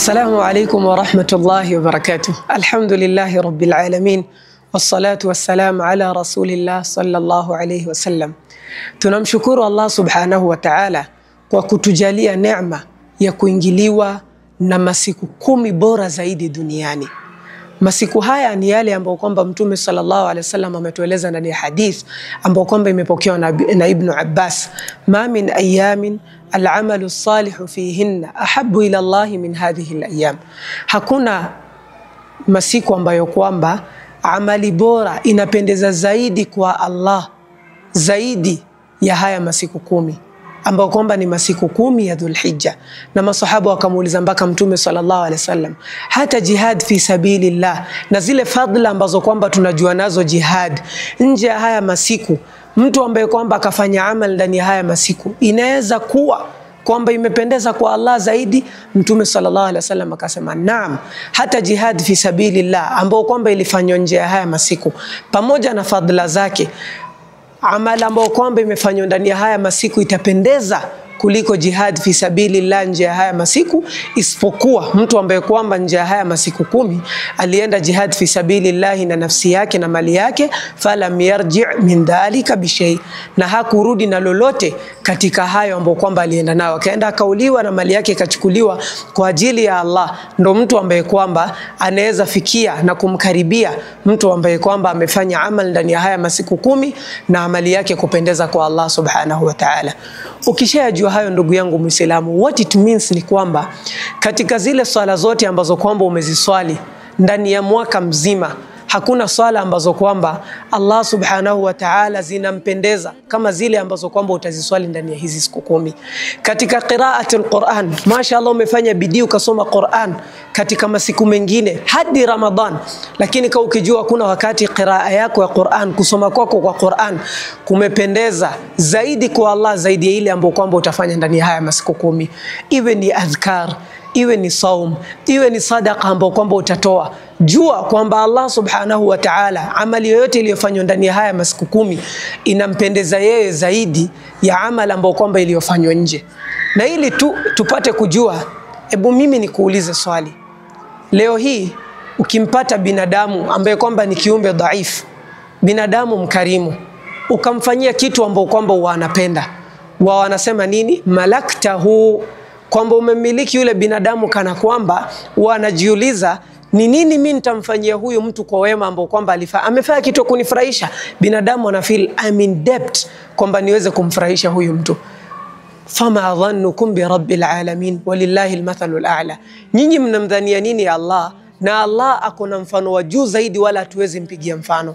السلام عليكم ورحمة الله وبركاته. الحمد لله رب العالمين والصلاة والسلام على رسول الله صلى الله عليه وسلم. Tunamshukuru Allah subhanahu wa ta'ala kwa kutujalia neema ya kuingiliwa na masiku 10 bora zaidi duniani. Masiku haya ni yale ambayo kwamba Mtume sallallahu alaihi wasallam ametueleza ndani ya hadith ambayo kwamba imepokewa na Ibn Abbas, ma min ayamin al-amalu salihu fihinna ahabbu ila Allah min hadhihi al-ayyam. Hakuna masiku ambayo kwamba amali bora inapendeza zaidi kwa Allah zaidi ya haya masiku 10 ambao kwamba ni masiku 10 ya Dhulhijja. Na masahaba wakamuuliza mpaka Mtume sallallahu alaihi wasallam, hata jihad fi sabilillah na zile fadhila ambazo kwamba tunajua nazo jihad nje ya haya masiku, mtu ambaye kwamba akafanya amal ndani ya haya masiku inaweza kuwa kwamba imependeza kwa Allah zaidi? Mtume sallallahu alaihi wasallam akasema naam, hata jihad fi sabilillah ambao kwamba ilifanywa nje ya haya masiku pamoja na fadhila zake, amali ambayo kwamba imefanywa ndani ya haya masiku itapendeza kuliko jihad fi sabilillah nje ya haya masiku, isipokuwa mtu ambaye kwamba nje ya haya masiku 10 alienda jihad fi sabilillah na nafsi yake na mali yake, falam yarji' min dhalika bishay, na hakurudi na lolote katika hayo ambayo kwamba alienda nao, akaenda akauliwa na mali yake ikachukuliwa kwa ajili ya Allah. Ndo mtu ambaye kwamba anaweza fikia na kumkaribia mtu ambaye kwamba amefanya amal ndani ya haya masiku 10 na amali yake kupendeza kwa Allah subhanahu wa ta'ala. Ukishajua hayo ndugu yangu Muislamu, what it means ni kwamba katika zile swala zote ambazo kwamba umeziswali ndani ya mwaka mzima, hakuna swala ambazo kwamba Allah subhanahu wa ta'ala zinampendeza kama zile ambazo kwamba utaziswali ndani ya hizi siku 10. Katika qiraatul Qur'an, mashaallah umefanya bidii ukasoma Qur'an katika masiku mengine hadi Ramadhan, lakini kama ukijua kuna wakati qiraa yako ya Qur'an, kusoma kwako kwa Qur'an kumependeza zaidi kwa Allah zaidi ya ile ambayo kwamba utafanya ndani ya haya masiku 10, iwe ni adhkar, iwe ni saum, iwe ni sadaqa ambayo kwamba utatoa, jua kwamba Allah subhanahu wa ta'ala amali yoyote iliyofanywa ndani ya haya masiku 10 inampendeza yeye zaidi ya amali ambayo kwamba iliyofanywa nje. Na ili tupate kujua, hebu mimi nikuulize swali. Leo hii ukimpata binadamu ambaye kwamba ni kiumbe dhaifu, binadamu mkarimu, ukamfanyia kitu ambacho kwamba wanapenda, wao wanasema nini? Malaktahu, kwamba umemiliki yule binadamu, kana kwamba wanajiuliza ni nini mimi nitamfanyia huyu mtu kwa wema ambao kwamba amefanya kitu kunifurahisha. Binadamu ana feel I'm in debt kwamba niweze kumfurahisha huyu mtu. Fama dhannukum bi rabbil alamin walillahi almathalul a'la. Nyinyi mnamdhania nini Allah? Na Allah akona mfano wa juu zaidi, wala hatuwezi mpigia mfano.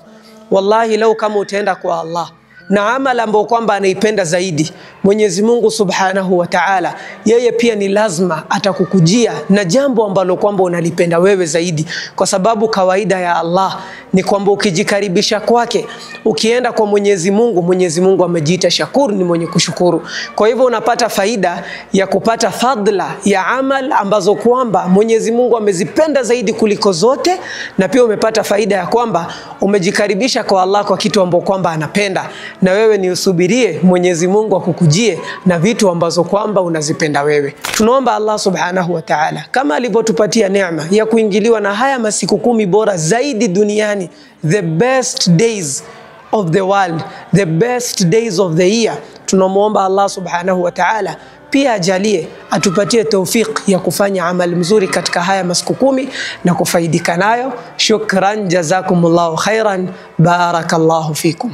Wallahi lau kama utaenda kwa Allah na amala ambao kwamba anaipenda zaidi Mwenyezi Mungu Subhanahu wa Ta'ala, yeye pia ni lazima atakukujia na jambo ambalo kwamba unalipenda wewe zaidi, kwa sababu kawaida ya Allah ni kwamba ukijikaribisha kwake, ukienda kwa Mwenyezi Mungu amejiita shakur, ni mwenye kushukuru. Kwa hivyo unapata faida ya kupata fadla ya amal ambazo kwamba Mwenyezi Mungu amezipenda zaidi kuliko zote, na pia umepata faida ya kwamba umejikaribisha kwa Allah kwa kitu ambacho kwamba anapenda, na wewe ni usubirie Mwenyezi Mungu akukujie na vitu ambazo kwamba unazipenda wewe. Tunaomba Allah subhanahu wa ta'ala kama alivyotupatia neema ya kuingiliwa na haya masiku 10 bora zaidi duniani, the best days of the world, the best days of the year, tunamuomba Allah subhanahu wa ta'ala pia ajalie atupatie tawfik ya kufanya amali mzuri katika haya masiku 10 na kufaidika nayo. Shukran, jazakumullahu khairan, barakallahu fikum.